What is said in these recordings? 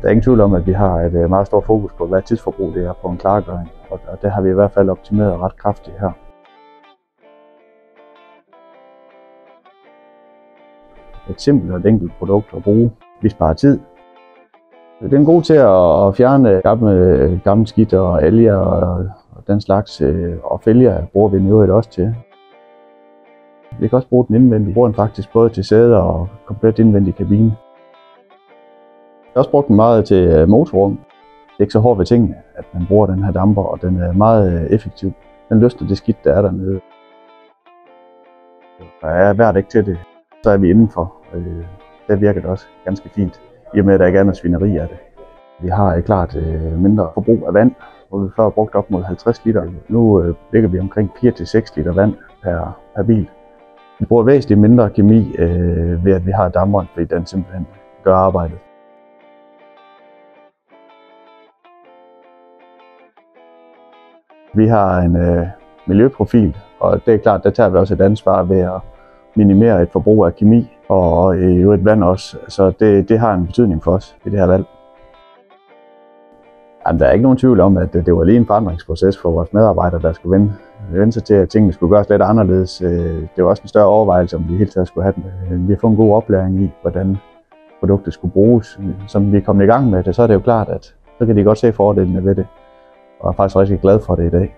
Der er ingen tvivl om, at vi har et meget stort fokus på, hvad tidsforbrug det er på en klargøring, og det har vi i hvert fald optimeret ret kraftigt her. Et simpelt og et enkelt produkt at bruge. Vi sparer tid. Den er god til at fjerne gamle skidt og alger og den slags, og fælger bruger vi den i øvrigt også til. Vi kan også bruge den indvendigt. Vi bruger den faktisk både til sæder og komplet indvendig kabine. Jeg har også brugt den meget til motorrum. Det er ikke så hårdt ved tingene, at man bruger den her damper, og den er meget effektiv. Den løsner det skidt, der er dernede. Og er hver dæk til det, så er vi indenfor. Der virker det også ganske fint, i og med at der ikke er noget svineri af det. Vi har et klart mindre forbrug af vand, hvor vi før har brugt op mod 50 liter. Nu ligger vi omkring 4-6 liter vand per bil. Vi bruger væsentligt mindre kemi ved at vi har damperen, fordi den simpelthen gør arbejdet. Vi har en miljøprofil, og det er klart, der tager vi også et ansvar ved at minimere et forbrug af kemi og i øvrigt vand også. Så det har en betydning for os i det her valg. Jamen, der er ikke nogen tvivl om, at det var lige en forandringsproces for vores medarbejdere, der skulle vende sig til, at tingene skulle gøres lidt anderledes. Det var også en større overvejelse, om vi hele tiden skulle have den. Vi har fået en god oplæring i, hvordan produktet skulle bruges. Som vi er kommet i gang med det, så er det jo klart, at så kan de godt se fordelene ved det. Og jeg er faktisk rigtig glad for det i dag.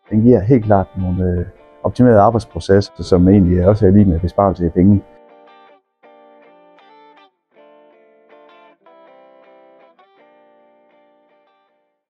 Den giver helt klart nogle optimerede arbejdsprocesser, som egentlig også er lige med besparelse i penge.